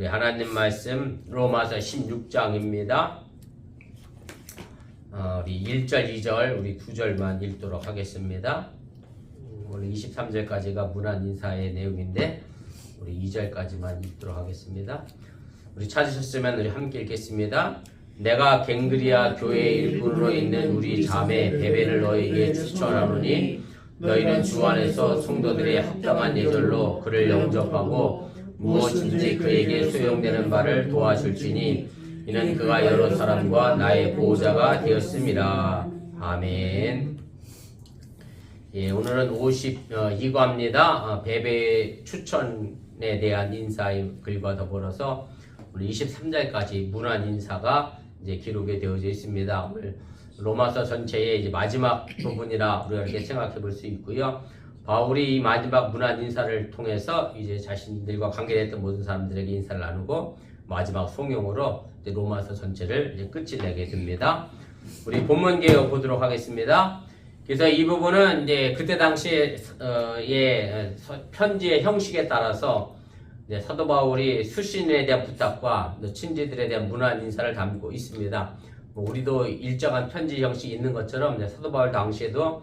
우리 하나님 말씀 로마서 16장입니다. 우리 1절, 2절, 우리 2절만 읽도록 하겠습니다. 오늘 23절까지가 문안 인사의 내용인데 우리 2절까지만 읽도록 하겠습니다. 우리 찾으셨으면 우리 함께 읽겠습니다. 내가 갱그리아 교회의 일꾼으로 있는 우리 자매 베베를 너에게 추천하노니 너희는 주 안에서 성도들의 합당한 예절로 그를 영접하고 무엇인지 그에게 소용되는 바를 도와줄지니 이는 그가 여러 사람과 나의 보호자가 되었음이라. 아멘. 예, 오늘은 52과입니다. 베베 추천에 대한 인사의 글과 더불어서 우리 23절까지 문안 인사가 이제 기록이 되어져 있습니다. 오늘 로마서 전체의 이제 마지막 부분이라 우리가 이렇게 생각해 볼 수 있고요. 바울이 이 마지막 문안 인사를 통해서 이제 자신들과 관계됐던 모든 사람들에게 인사를 나누고 마지막 송용으로 이제 로마서 전체를 이제 끝을 내게 됩니다. 우리 본문 개요 보도록 하겠습니다. 그래서 이 부분은 이제 그때 당시에 편지의 형식에 따라서 이제 사도 바울이 수신에 대한 부탁과 친지들에 대한 문안 인사를 담고 있습니다. 우리도 일정한 편지 형식이 있는 것처럼 이제 사도 바울 당시에도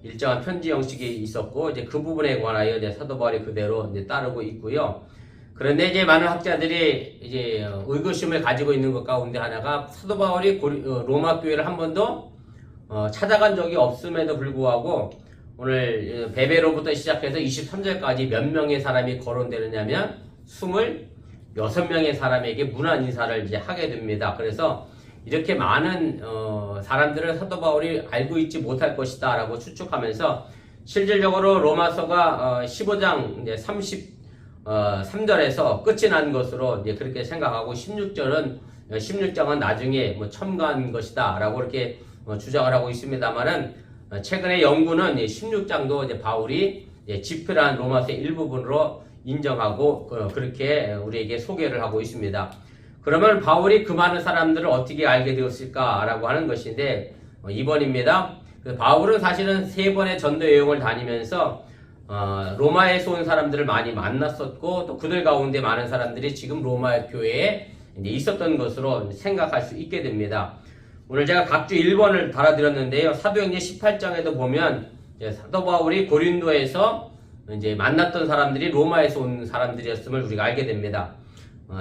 일정한 편지 형식이 있었고 이제 그 부분에 관하여 이제 사도 바울이 그대로 이제 따르고 있고요. 그런데 이제 많은 학자들이 이제 의구심을 가지고 있는 것 가운데 하나가 사도 바울이 로마 교회를 한 번도 찾아간 적이 없음에도 불구하고 오늘 베베로부터 시작해서 23절까지 몇 명의 사람이 거론되느냐면 26명의 사람에게 문안 인사를 이제 하게 됩니다. 그래서 이렇게 많은 사람들을 사도 바울이 알고 있지 못할 것이다 라고 추측하면서 실질적으로 로마서가 15장 이제 33절에서 끝이 난 것으로 이제 그렇게 생각하고 16장은 나중에 뭐 첨가한 것이다 라고 이렇게 주장을 하고 있습니다만은 최근에 연구는 16장도 이제 바울이 집필한 로마서의 일부분으로 인정하고 그렇게 우리에게 소개를 하고 있습니다. 그러면 바울이 그 많은 사람들을 어떻게 알게 되었을까라고 하는 것인데 2번입니다. 바울은 사실은 3번의 전도 여행을 다니면서 로마에서 온 사람들을 많이 만났었고 또 그들 가운데 많은 사람들이 지금 로마 교회에 이제 있었던 것으로 생각할 수 있게 됩니다. 오늘 제가 각주 1번을 달아드렸는데요. 사도행전 18장에도 보면 사도 바울이 고린도에서 이제 만났던 사람들이 로마에서 온 사람들이었음을 우리가 알게 됩니다.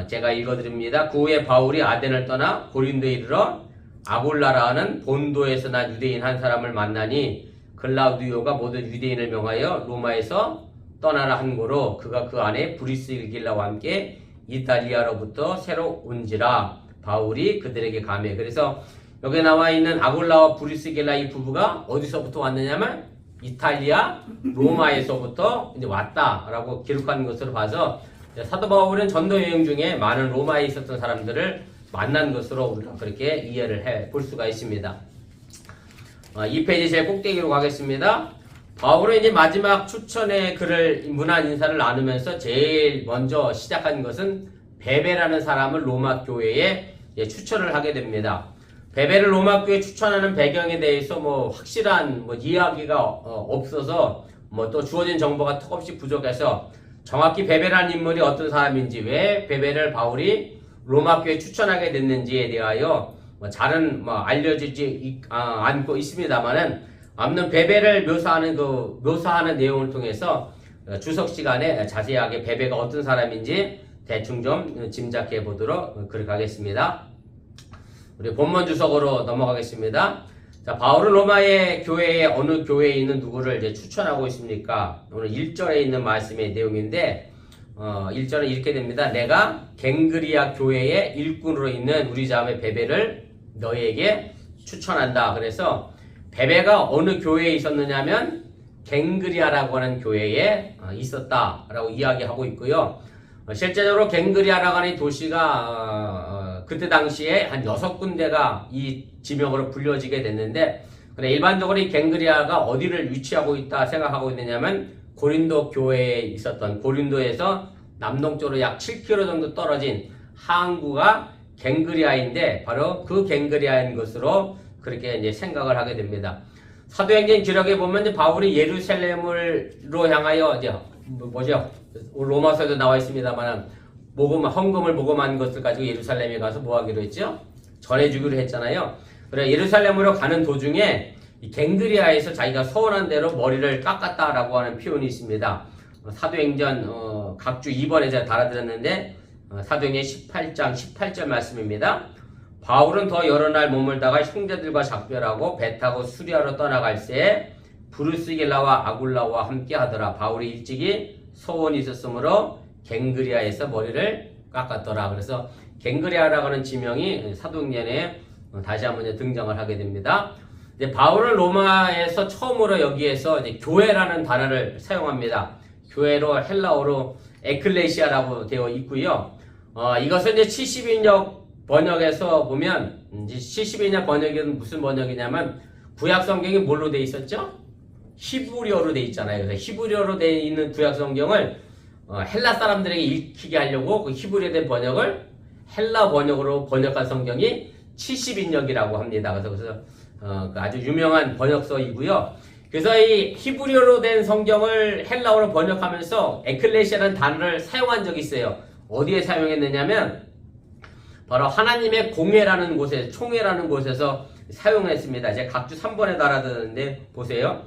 제가 읽어드립니다. 그 후에 바울이 아덴을 떠나 고린도에 이르러 아골라라 하는 본도에서 난 유대인 한 사람을 만나니 글라우디오가 모든 유대인을 명하여 로마에서 떠나라 한 고로 그가 그 안에 브리스길라와 함께 이탈리아로부터 새로 온지라. 바울이 그들에게 가매. 그래서 여기 나와 있는 아골라와 브리스길라 이 부부가 어디서부터 왔느냐면 이탈리아 로마에서부터 이제 왔다라고 기록한 것으로 봐서 사도 바울은 전도 여행 중에 많은 로마에 있었던 사람들을 만난 것으로 우리가 그렇게 이해를 해 볼 수가 있습니다. 2페이지 제일 꼭대기로 가겠습니다. 바울은 이제 마지막 추천의 글을 문안 인사를 나누면서 제일 먼저 시작한 것은 베베라는 사람을 로마 교회에 추천을 하게 됩니다. 베베를 로마 교회에 추천하는 배경에 대해서 뭐 확실한 이야기가 없어서 또 주어진 정보가 턱없이 부족해서 정확히 베베라는 인물이 어떤 사람인지 왜 베베를 바울이 로마 교회에 추천하게 됐는지에 대하여 잘은 알려지지 않고 있습니다만은 아무튼 베베를 묘사하는 내용을 통해서 주석 시간에 자세하게 베베가 어떤 사람인지 대충 좀 짐작해 보도록 그렇게 하겠습니다. 우리 본문 주석으로 넘어가겠습니다. 자, 바울은 로마의 교회에 어느 교회에 있는 누구를 이제 추천하고 있습니까? 오늘 1절에 있는 말씀의 내용인데 1절은 이렇게 됩니다. 내가 갱그리아 교회의 일꾼으로 있는 우리 자매 베베를 너희에게 추천한다. 그래서 베베가 어느 교회에 있었느냐면 갱그리아라고 하는 교회에 있었다라고 이야기하고 있고요. 실제적으로 갱그리아라고 하는 도시가 그때 당시에 한 6군데가 이 지명으로 불려지게 됐는데 일반적으로 이 갱그리아가 어디를 위치하고 있다 생각하고 있느냐면 고린도 교회에 있었던 고린도에서 남동쪽으로 약 7km 정도 떨어진 항구가 갱그리아인데 바로 그 갱그리아인 것으로 그렇게 이제 생각을 하게 됩니다. 사도행전 기록에 보면 이제 바울이 예루살렘으로 향하여 이제 로마서에도 나와 있습니다만 헌금을 모금한 것을 가지고 예루살렘에 가서 뭐 하기로 했죠? 전해주기로 했잖아요. 그래 예루살렘으로 가는 도중에 이 갱그리아에서 자기가 서원한 대로 머리를 깎았다라고 하는 표현이 있습니다. 사도행전 각주 2번에 제가 달아드렸는데 사도행전 18장 18절 말씀입니다. 바울은 더 여러 날 머물다가 형제들과 작별하고 배 타고 수리아로 떠나갈 새에 브루스길라와 아굴라와 함께 하더라. 바울이 일찍이 소원이 있었으므로 갱그리아에서 머리를 깎았더라. 그래서 갱그리아라고 하는 지명이 사도행전에 다시 한번 등장을 하게 됩니다. 이제 바울은 로마에서 처음으로 여기에서 이제 교회라는 단어를 사용합니다. 교회로 헬라어로 에클레시아라고 되어 있고요. 이것은 이제 72년 번역에서 보면 이제 72년 번역은 무슨 번역이냐면 구약 성경이 뭘로 되어 있었죠? 히브리어로 되어 있잖아요. 그래서 히브리어로 되어 있는 구약 성경을 헬라 사람들에게 읽히게 하려고 그 히브리어에 된 번역을 헬라 번역으로 번역한 성경이 70인역이라고 합니다. 그래서 아주 유명한 번역서이고요. 그래서 이 히브리어로 된 성경을 헬라어로 번역하면서 에클레시아라는 단어를 사용한 적이 있어요. 어디에 사용했느냐면 바로 하나님의 공회라는 곳에 총회라는 곳에서 사용했습니다. 제가 각주 3번에 달아드렸는데 보세요.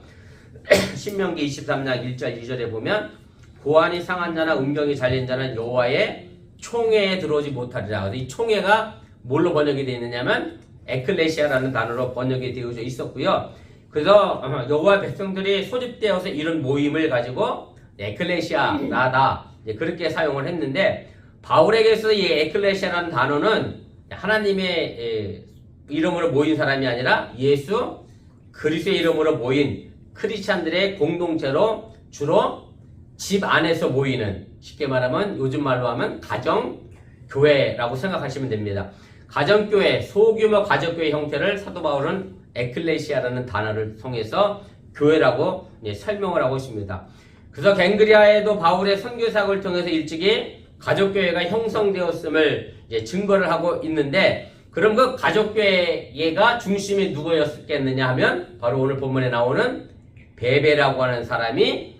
신명기 23장 1절 2절에 보면 고안이 상한 자나 음경이 잘린 자는 여호와의 총회에 들어오지 못하리라. 이 총회가 뭘로 번역이 되어 있느냐면 에클레시아라는 단어로 번역이 되어져 있었고요. 그래서 여호와 백성들이 소집되어서 이런 모임을 가지고 에클레시아라다 그렇게 사용을 했는데 바울에게서 이 에클레시아라는 단어는 하나님의 이름으로 모인 사람이 아니라 예수 그리스도의 이름으로 모인 크리스찬들의 공동체로 주로 집 안에서 모이는, 쉽게 말하면 요즘 말로 하면 가정교회라고 생각하시면 됩니다. 가정교회, 소규모 가정교회 형태를 사도 바울은 에클레시아라는 단어를 통해서 교회라고 설명을 하고 있습니다. 그래서 갱그리아에도 바울의 선교사역을 통해서 일찍이 가족교회가 형성되었음을 증거를 하고 있는데, 그럼 그 가족교회가 중심이 누구였겠느냐 하면 바로 오늘 본문에 나오는 베베라고 하는 사람이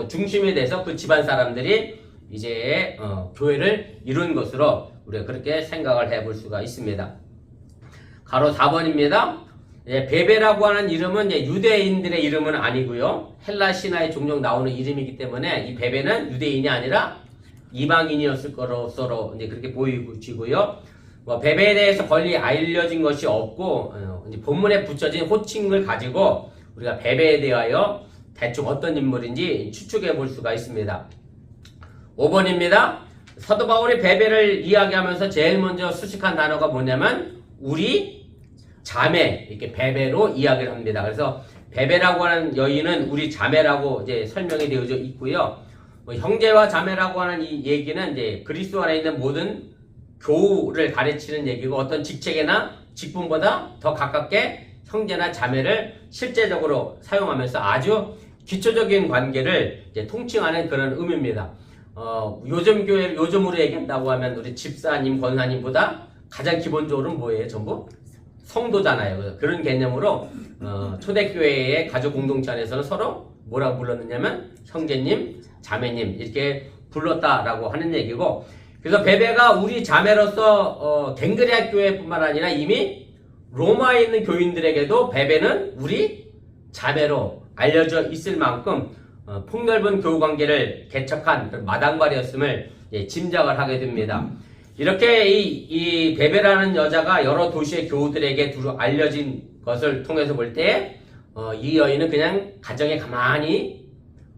중심이 돼서 그 집안 사람들이 이제 교회를 이룬 것으로 우리가 그렇게 생각을 해볼 수가 있습니다. 가로 4번입니다. 베베라고 하는 이름은 유대인들의 이름은 아니고요. 헬라 신화에 종종 나오는 이름이기 때문에 이 베베는 유대인이 아니라 이방인이었을 것으로 그렇게 보이고요. 베베에 대해서 권리 알려진 것이 없고 본문에 붙여진 호칭을 가지고 우리가 베베에 대하여 대충 어떤 인물인지 추측해 볼 수가 있습니다. 5번입니다. 사도 바울이 베베를 이야기하면서 제일 먼저 수식한 단어가 뭐냐면 우리 자매, 이렇게 베베로 이야기를 합니다. 그래서 베베라고 하는 여인은 우리 자매라고 이제 설명이 되어져 있고요. 형제와 자매라고 하는 이 얘기는 이제 그리스도 안에 있는 모든 교우를 가르치는 얘기고, 어떤 직책이나 직분보다 더 가깝게 형제나 자매를 실제적으로 사용하면서 아주 기초적인 관계를 이제 통칭하는 그런 의미입니다. 요즘 교회를 요즘으로 얘기한다고 하면 우리 집사님, 권사님보다 가장 기본적으로는 뭐예요? 전부 성도잖아요. 그런 개념으로 초대교회의 가족 공동체 안에서는 서로 뭐라고 불렀느냐면 형제님, 자매님 이렇게 불렀다라고 하는 얘기고, 그래서 베베가 우리 자매로서 갱그리아 교회뿐만 아니라 이미 로마에 있는 교인들에게도 베베는 우리 자매로 알려져 있을 만큼 폭넓은 교우 관계를 개척한 마당발이었음을 짐작을 하게 됩니다. 이렇게 이 베베라는 여자가 여러 도시의 교우들에게 두루 알려진 것을 통해서 볼 때 이 여인은 그냥 가정에 가만히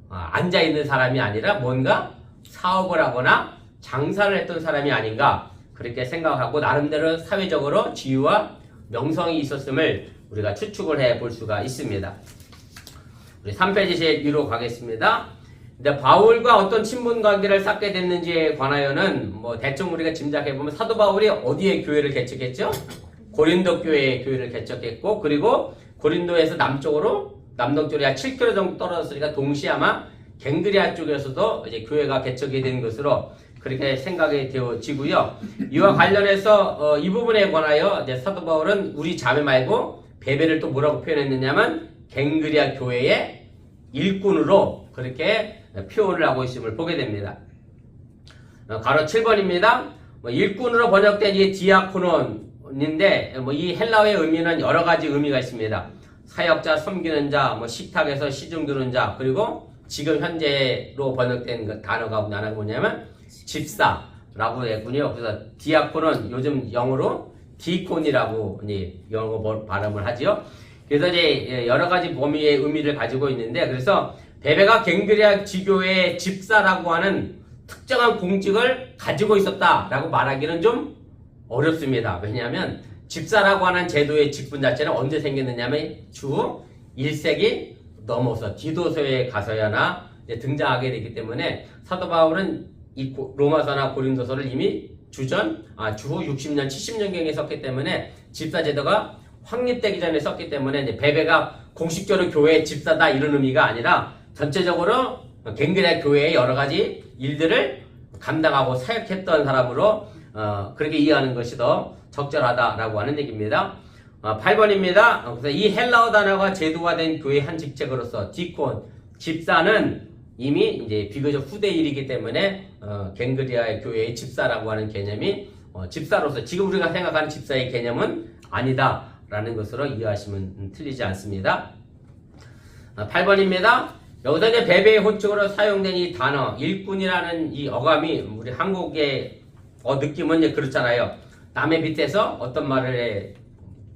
앉아있는 사람이 아니라 뭔가 사업을 하거나 장사를 했던 사람이 아닌가 그렇게 생각하고, 나름대로 사회적으로 지위와 명성이 있었음을 우리가 추측을 해 볼 수가 있습니다. 우리 3페이지 제 위로 가겠습니다. 근데 바울과 어떤 친분 관계를 쌓게 됐는지에 관하여는 대충 우리가 짐작해 보면 사도 바울이 어디에 교회를 개척했죠? 고린도 교회에 교회를 개척했고, 그리고 고린도에서 남동쪽으로 약 7km 정도 떨어졌으니까 동시에 아마 갱그리아 쪽에서도 이제 교회가 개척이 된 것으로 그렇게 생각이 되어지고요. 이와 관련해서 이 부분에 관하여 이제 사도 바울은 우리 자매 말고 베베를 또 뭐라고 표현했느냐면 갱그리아 교회의 일꾼으로 그렇게 표현을 하고 있음을 보게 됩니다. 가로 7번입니다. 일꾼으로 번역된 이 디아코논인데 이 헬라어의 의미는 여러 가지 의미가 있습니다. 사역자, 섬기는 자, 식탁에서 시중 두는 자, 그리고 지금 현재로 번역된 그 단어가 하나가 뭐냐면 집사라고 했군요. 그래서 디아코는 요즘 영어로 디콘이라고 영어 발음을 하지요. 그래서 이제 여러 가지 범위의 의미를 가지고 있는데, 그래서 베베가 갱그리아 지교의 집사라고 하는 특정한 공직을 가지고 있었다라고 말하기는 좀 어렵습니다. 왜냐하면 집사라고 하는 제도의 직분 자체는 언제 생겼느냐면 주 1세기 넘어서 디도서에 가서야나 등장하게 되기 때문에 사도 바울은 이 로마서나 고린도서를 이미 주 60년, 70년경에 썼기 때문에 집사 제도가 확립되기 전에 썼기 때문에 이제 베베가 공식적으로 교회의 집사다 이런 의미가 아니라 전체적으로 갱그리아 교회의 여러 가지 일들을 감당하고 사역했던 사람으로 그렇게 이해하는 것이 더 적절하다라고 하는 얘기입니다. 8번입니다. 그래서 이 헬라어 단어가 제도화된 교회의 한 직책으로서 디콘, 집사는 이미 이제 비교적 후대 일이기 때문에 갱그리아 교회의 집사라고 하는 개념이 집사로서 지금 우리가 생각하는 집사의 개념은 아니다라는 것으로 이해하시면 틀리지 않습니다. 8번입니다. 여기서 이제 베베의 호칭으로 사용된 이 단어 일꾼이라는 이 어감이 우리 한국의 느낌은 이제 그렇잖아요. 남의 밑에서 어떤 말을 해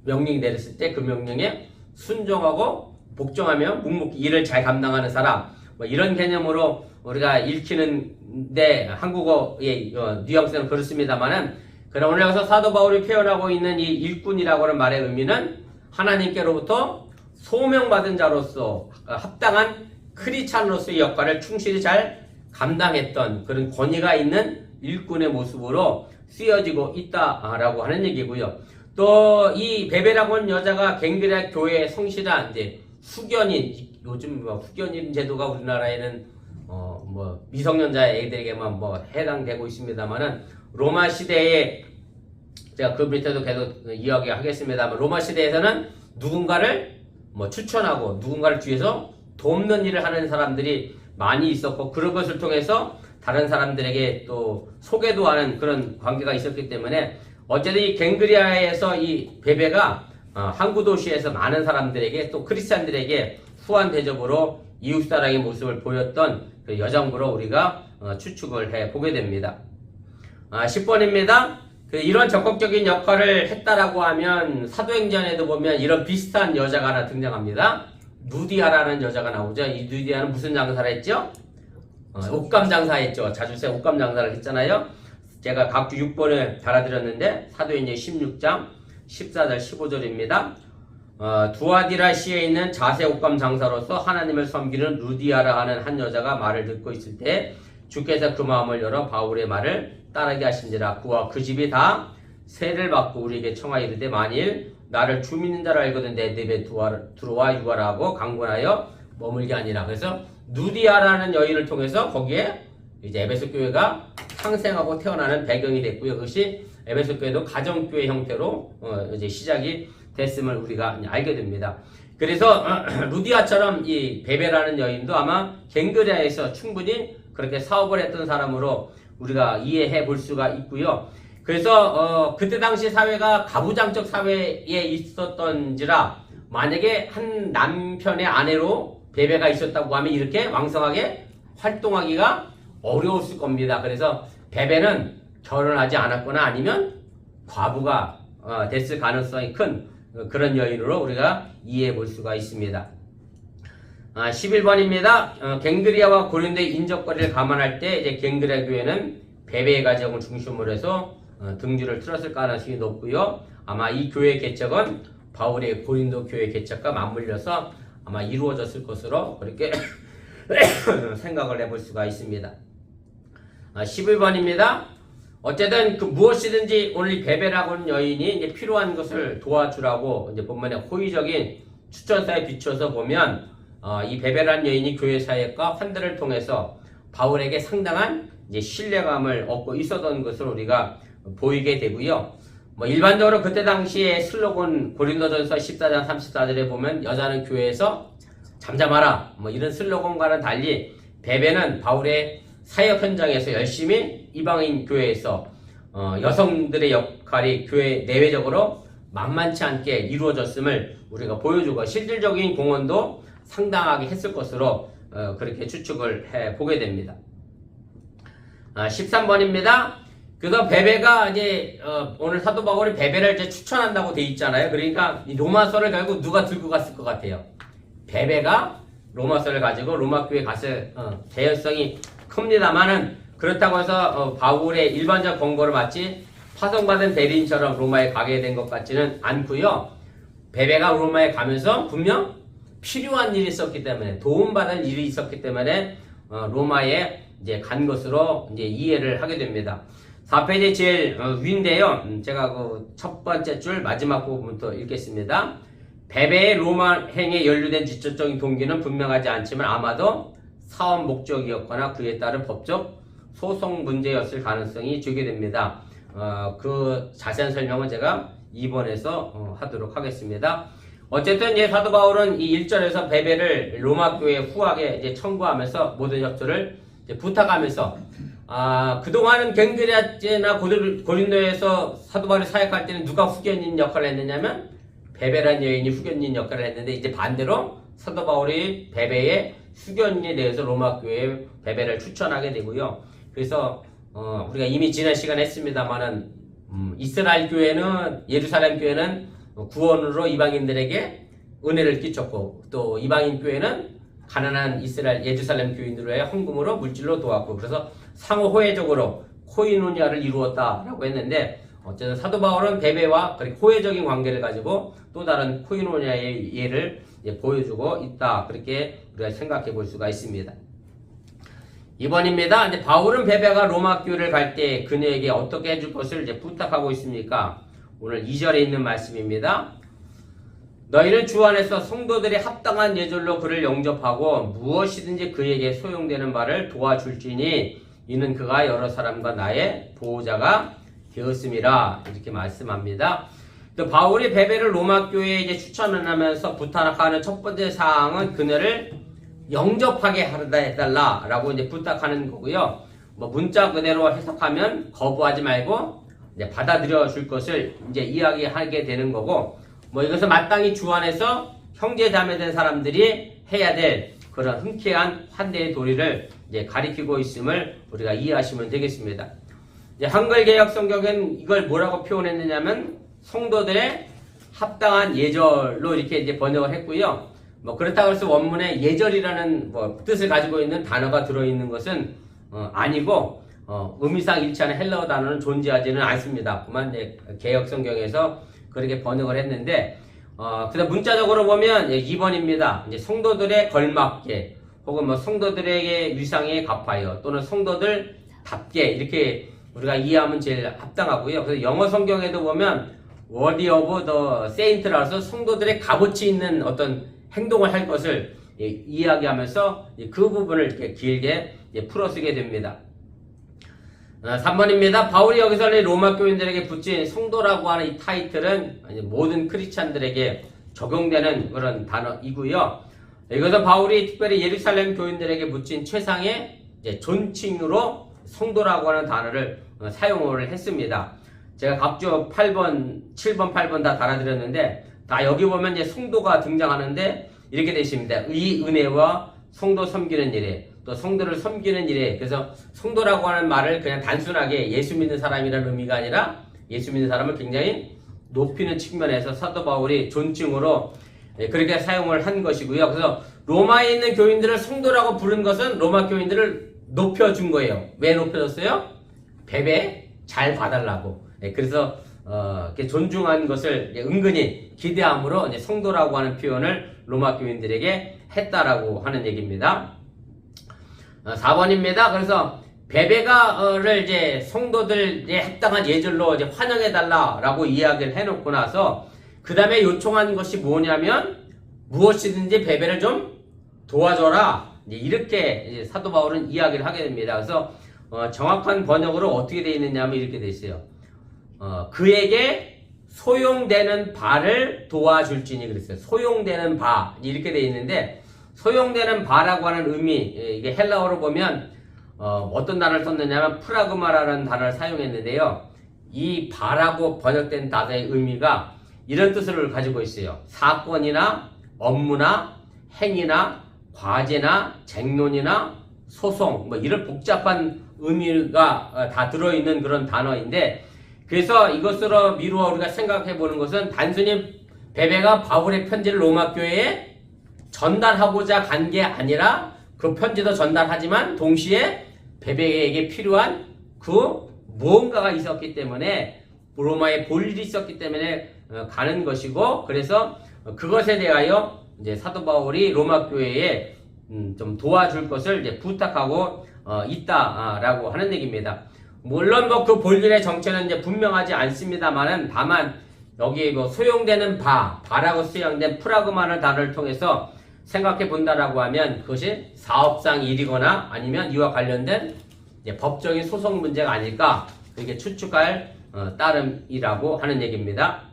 명령이 내렸을 때 그 명령에 순종하고 복종하며 묵묵히 일을 잘 감당하는 사람, 이런 개념으로 우리가 읽히는데 한국어의 뉘앙스는 그렇습니다만은, 그럼 오늘 여기서 사도 바울이 표현하고 있는 이 일꾼이라고 하는 말의 의미는 하나님께로부터 소명받은 자로서 합당한 크리스찬으로서의 역할을 충실히 잘 감당했던 그런 권위가 있는 일꾼의 모습으로 쓰여지고 있다라고 하는 얘기고요. 또 이 베베라고 하는 여자가 갱그리아 교회의 성실한 이제 후견인, 요즘 후견인 제도가 우리나라에는 미성년자 애들에게만 해당되고 있습니다만은 로마 시대에 제가 그 밑에도 계속 이야기하겠습니다만, 로마 시대에서는 누군가를 추천하고 누군가를 뒤에서 돕는 일을 하는 사람들이 많이 있었고, 그런 것을 통해서 다른 사람들에게 또 소개도 하는 그런 관계가 있었기 때문에 어쨌든 이 갱그리아에서 이 베베가 항구 도시에서 많은 사람들에게 또 크리스찬들에게 후한 대접으로 이웃사랑의 모습을 보였던 그 여정부로 우리가 추측을 해 보게 됩니다. 10번입니다. 이런 적극적인 역할을 했다라고 하면 사도행전에도 보면 이런 비슷한 여자가 하나 등장합니다. 누디아라는 여자가 나오죠. 이 누디아는 무슨 장사를 했죠? 옷감 장사했죠. 자주세 옷감 장사를 했잖아요. 제가 각주 6번을 달아드렸는데 사도행전 16장 14절 15절입니다. 두아디라시에 있는 자세 옷감 장사로서 하나님을 섬기는 루디아라 하는 한 여자가 말을 듣고 있을 때 주께서 그 마음을 열어 바울의 말을 따르게 하신지라. 그와 그 집이 다 세를 받고 우리에게 청하이르되 만일 나를 주 믿는 자라 알거든 내 집에 들어와 유하라고 강권하여 머물게 하니라. 그래서 누디아라는 여인을 통해서 거기에 이제 에베소 교회가 상생하고 태어나는 배경이 됐고요. 그것이 에베소 교회도 가정교회 형태로 이제 시작이 됐음을 우리가 알게 됩니다. 그래서 루디아처럼 이 베베라는 여인도 아마 갱그리아에서 충분히 그렇게 사업을 했던 사람으로 우리가 이해해 볼 수가 있고요. 그래서 그때 당시 사회가 가부장적 사회에 있었던지라 만약에 한 남편의 아내로 베베가 있었다고 하면 이렇게 왕성하게 활동하기가 어려웠을 겁니다. 그래서 베베는 결혼하지 않았거나 아니면 과부가 됐을 가능성이 큰 그런 여인으로 우리가 이해해 볼 수가 있습니다. 11번입니다. 갱그리아와 고린도의 인적거리를 감안할 때 이제 갱그리아 교회는 베베의 가정을 중심으로 해서 등줄을 틀었을 가능성이 높고요. 아마 이 교회 개척은 바울의 고린도 교회 개척과 맞물려서 아마 이루어졌을 것으로 그렇게 생각을 해볼 수가 있습니다. 11번입니다. 어쨌든 무엇이든지 오늘 이 베베라고 하는 여인이 이제 필요한 것을 도와주라고 이제 본문의 호의적인 추천사에 비춰서 보면 이 베베라는 여인이 교회 사역과 환대를 통해서 바울에게 상당한 이제 신뢰감을 얻고 있었던 것을 우리가 보이게 되고요. 일반적으로 그때 당시에 슬로건 고린도전서 14장 34절에 보면 여자는 교회에서 잠잠하라 이런 슬로건과는 달리 베베는 바울의 사역 현장에서 열심히 이방인 교회에서 여성들의 역할이 교회 내외적으로 만만치 않게 이루어졌음을 우리가 보여주고 실질적인 공헌도 상당하게 했을 것으로 그렇게 추측을 해보게 됩니다. 13번입니다. 그래서 베베가 이제 오늘 사도 바울이 베베를 이제 추천한다고 돼 있잖아요. 그러니까 이 로마서를 결국 누가 들고 갔을 것 같아요? 베베가 로마서를 가지고 로마 교회 갔을 개연성이 큽니다만은 그렇다고 해서 바울의 일반적 권고를 마치 파송받은 대리인처럼 로마에 가게 된 것 같지는 않고요. 베베가 로마에 가면서 분명 필요한 일이 있었기 때문에 도움받을 일이 있었기 때문에 로마에 이제 간 것으로 이제 이해를 하게 됩니다. 4페이지 제일 위인데요. 제가 그 첫 번째 줄 마지막 부분부터 읽겠습니다. 베베의 로마 행에 연루된 직접적인 동기는 분명하지 않지만 아마도 사업 목적이었거나 그에 따른 법적 소송 문제였을 가능성이 제기됩니다. 그 자세한 설명은 제가 2번에서 하도록 하겠습니다. 어쨌든 이제 사도 바울은 이 1절에서 베베를 로마 교회 후하게 이제 청구하면서 모든 협조를 이제 부탁하면서 그동안은 갱그레아제나 고린도에서 사도 바울이 사역할 때는 누가 후견인 역할을 했느냐면 베베라는 여인이 후견인 역할을 했는데 이제 반대로 사도 바울이 베베의 후견인에 대해서 로마 교회에 베베를 추천하게 되고요. 그래서 우리가 이미 지난 시간에 했습니다만은 이스라엘 교회는 예루살렘 교회는 구원으로 이방인들에게 은혜를 끼쳤고 또 이방인 교회는 가난한 이스라엘 예루살렘 교인들의 헌금으로 물질로 도왔고 그래서 상호 호혜적으로 코이노니아를 이루었다라고 했는데 어쨌든 사도 바울은 베베와 호혜적인 관계를 가지고 또 다른 코이노니아의 예를 보여주고 있다 그렇게 우리가 생각해 볼 수가 있습니다. 2번입니다. 이제 바울은 베베가 로마 교회를 갈 때 그녀에게 어떻게 해줄 것을 이제 부탁하고 있습니까? 오늘 2절에 있는 말씀입니다. 너희는 주 안에서 성도들이 합당한 예절로 그를 영접하고 무엇이든지 그에게 소용되는 바를 도와줄지니 이는 그가 여러 사람과 나의 보호자가 되었음이라 이렇게 말씀합니다. 또 바울이 베베를 로마 교회에 이제 추천을 하면서 부탁하는 첫 번째 사항은 그녀를 영접하게 해달라라고 이제 부탁하는 거고요. 뭐 문자 그대로 해석하면 거부하지 말고 이제 받아들여 줄 것을 이제 이야기하게 되는 거고, 뭐 이것은 마땅히 주 안에서 형제 자매된 사람들이 해야 될 그런 흔쾌한 환대의 도리를 이제 가리키고 있음을 우리가 이해하시면 되겠습니다. 이제 한글 개역 성경은 이걸 뭐라고 표현했느냐면 성도들의 합당한 예절로 이렇게 이제 번역을 했고요. 뭐 그렇다고 해서 원문에 예절이라는 뭐 뜻을 가지고 있는 단어가 들어있는 것은 아니고 의미상 일치하는 헬라어 단어는 존재하지는 않습니다. 그만 이제 개역 성경에서 그렇게 번역을 했는데 그다음 문자적으로 보면 2번입니다. 이제 성도들의 걸맞게 혹은 뭐 성도들에게 위상에 갚아요 또는 성도들답게 이렇게 우리가 이해하면 제일 합당하고요. 그래서 영어 성경에도 보면 worthy of the saint라서 성도들의 값어치 있는 어떤 행동을 할 것을 이야기하면서 그 부분을 이렇게 길게 풀어쓰게 됩니다. 3번입니다. 바울이 여기서는 로마 교인들에게 붙인 성도라고 하는 이 타이틀은 모든 크리스찬들에게 적용되는 그런 단어이고요. 이것은 바울이 특별히 예루살렘 교인들에게 붙인 최상의 존칭으로 성도라고 하는 단어를 사용을 했습니다. 제가 각주 8번, 7번, 8번 다 달아드렸는데 다 여기 보면 이제 성도가 등장하는데 이렇게 되어 있습니다. 이 은혜와 성도 섬기는 일에 또 성도를 섬기는 일에 그래서 성도라고 하는 말을 그냥 단순하게 예수 믿는 사람이라는 의미가 아니라 예수 믿는 사람을 굉장히 높이는 측면에서 사도 바울이 존칭으로 그렇게 사용을 한 것이고요. 그래서 로마에 있는 교인들을 성도라고 부른 것은 로마 교인들을 높여준 거예요. 왜 높여줬어요? 베베 잘 봐달라고. 그래서 이렇게 존중한 것을 은근히 기대함으로 이제 성도라고 하는 표현을 로마 교인들에게 했다라고 하는 얘기입니다. 4번입니다. 그래서 베베가를 이제 성도들의 합당한 예절로 이제 환영해달라라고 이야기를 해놓고 나서 그 다음에 요청한 것이 뭐냐면 무엇이든지 베베를 좀 도와줘라. 이렇게 이제 사도 바울은 이야기를 하게 됩니다. 그래서 정확한 번역으로 어떻게 되어 있느냐면 이렇게 되어 있어요. 그에게 소용되는 바를 도와줄지니 그랬어요. 소용되는 바 이렇게 되어 있는데 소용되는 바라고 하는 의미 이게 헬라어로 보면 어떤 단어를 썼느냐면 프라그마라는 단어를 사용했는데요. 이 바라고 번역된 단어의 의미가 이런 뜻을 가지고 있어요. 사건이나 업무나 행위나 과제나 쟁론이나 소송 뭐 이런 복잡한 의미가 다 들어있는 그런 단어인데, 그래서 이것으로 미루어 우리가 생각해 보는 것은 단순히 베베가 바울의 편지를 로마 교회에 전달하고자 간 게 아니라 그 편지도 전달하지만 동시에 베베에게 필요한 그 무언가가 있었기 때문에, 로마에 볼 일이 있었기 때문에 가는 것이고, 그래서 그것에 대하여 이제 사도 바울이 로마 교회에 좀 도와줄 것을 이제 부탁하고 있다라고 하는 얘기입니다. 물론 뭐 그 볼일의 정체는 이제 분명하지 않습니다만은, 다만 여기 뭐 소용되는 바라고 수용된 프라그마를 단어를 통해서 생각해 본다라고 하면 그것이 사업상 일이거나 아니면 이와 관련된 법적인 소송 문제가 아닐까, 그렇게 추측할 따름이라고 하는 얘기입니다.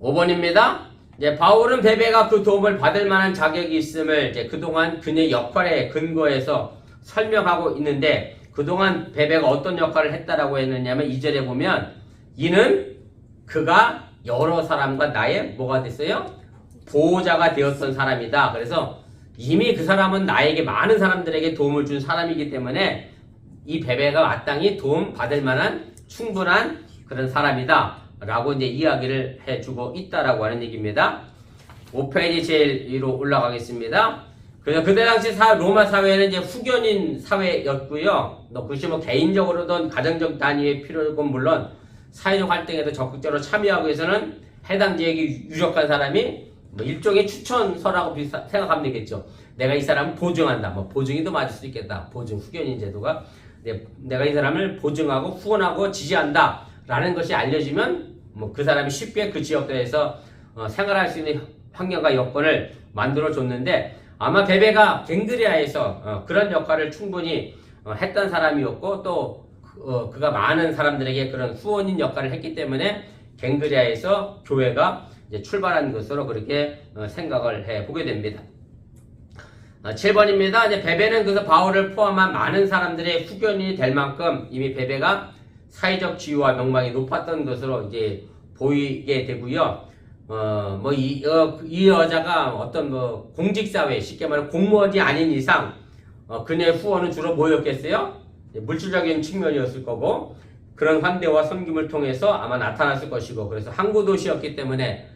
5번입니다. 이제 바울은 베베가 그 도움을 받을 만한 자격이 있음을 이제 그동안 그의 역할에 근거해서 설명하고 있는데, 그동안 베베가 어떤 역할을 했다라고 했느냐면 2절에 보면 이는 그가 여러 사람과 나의 뭐가 됐어요? 보호자가 되었던 사람이다. 그래서 이미 그 사람은 나에게 많은 사람들에게 도움을 준 사람이기 때문에 이 베베가 마땅히 도움 받을 만한 충분한 그런 사람이다 라고 이제 이야기를 해주고 있다라고 하는 얘기입니다. 5페이지 제일 위로 올라가겠습니다. 그래서 그때 당시 로마 사회는 이제 후견인 사회였고요. 혹시 뭐 개인적으로든 가정적 단위의 필요건 물론 사회적 활동에도 적극적으로 참여하기 위해서는 해당 지역이 유력한 사람이 뭐 일종의 추천서라고 생각하면 되겠죠. 내가 이 사람을 보증한다. 뭐 보증이 더 맞을 수 있겠다. 보증 후견인 제도가 내가 이 사람을 보증하고 후원하고 지지한다 라는 것이 알려지면 뭐 그 사람이 쉽게 그 지역에서 생활할 수 있는 환경과 여건을 만들어 줬는데, 아마 베베가 갱그리아에서 그런 역할을 충분히 했던 사람이었고, 또 그가 많은 사람들에게 그런 후원인 역할을 했기 때문에 갱그리아에서 교회가 이제 출발한 것으로 그렇게 생각을 해보게 됩니다. 7번입니다. 이제 베베는 그래서 바울을 포함한 많은 사람들의 후견인이 될 만큼 이미 베베가 사회적 지위와 명망이 높았던 것으로 이제 보이게 되고요. 이 여자가 어떤 뭐 공직사회, 쉽게 말해 공무원이 아닌 이상 그녀의 후원은 주로 뭐였겠어요? 물질적인 측면이었을 거고, 그런 환대와 섬김을 통해서 아마 나타났을 것이고, 그래서 항구 도시였기 때문에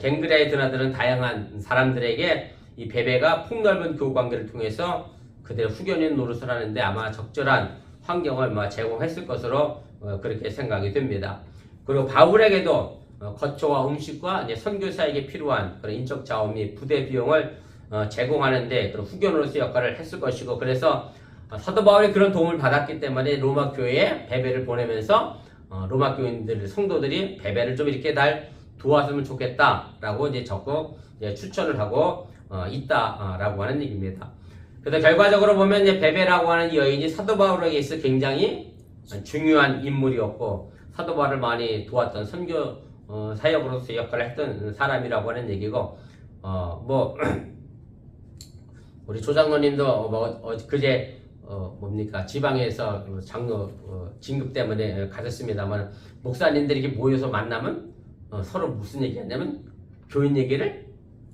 갱그리아에 드나드는 다양한 사람들에게 이 베베가 폭넓은 교우 관계를 통해서 그들의 후견인 노릇을 하는데 아마 적절한 환경을 제공했을 것으로 그렇게 생각이 됩니다. 그리고 바울에게도 거처와 음식과 이제 선교사에게 필요한 그런 인적 자원 및 부대 비용을 제공하는데 그런 후견으로서 역할을 했을 것이고, 그래서 사도 바울이 그런 도움을 받았기 때문에 로마 교회에 베베를 보내면서 로마 교인들, 성도들이 베베를 좀 이렇게 날 도왔으면 좋겠다라고 이제 적극 추천을 하고 있다라고 하는 얘기입니다. 그래서 결과적으로 보면 이제 베베라고 하는 이 여인이 사도 바울에게 있어 굉장히 중요한 인물이었고, 사도 바울을 많이 도왔던 선교 사역으로서 역할을 했던 사람이라고 하는 얘기고, 우리 조장로님도 그제 지방에서 장로 진급 때문에 가셨습니다만, 목사님들이 이렇게 모여서 만나면 서로 무슨 얘기 하냐면 교인 얘기를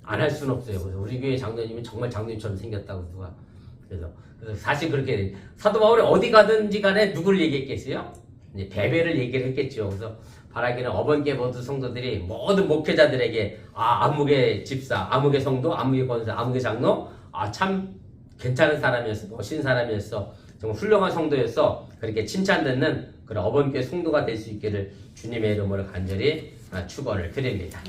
안 할 수는 없어요. 그래서 우리 교회 장로님은 정말 장로님처럼 생겼다고 누가. 그래서 사실 그렇게 사도 바울이 어디 가든지 간에 누구를 얘기했겠어요? 이제 베베를 얘기를 했겠죠. 그래서 바라기는 어번계 모두 성도들이 모든 목회자들에게 아무개 집사, 아무개 성도, 아무개 권사, 아무개 장로, 참 괜찮은 사람이었어, 멋진 사람이었어, 정말 훌륭한 성도였어, 그렇게 칭찬듣는 그런 어번계 성도가 될 수 있기를 주님의 이름으로 간절히 축원을 드립니다.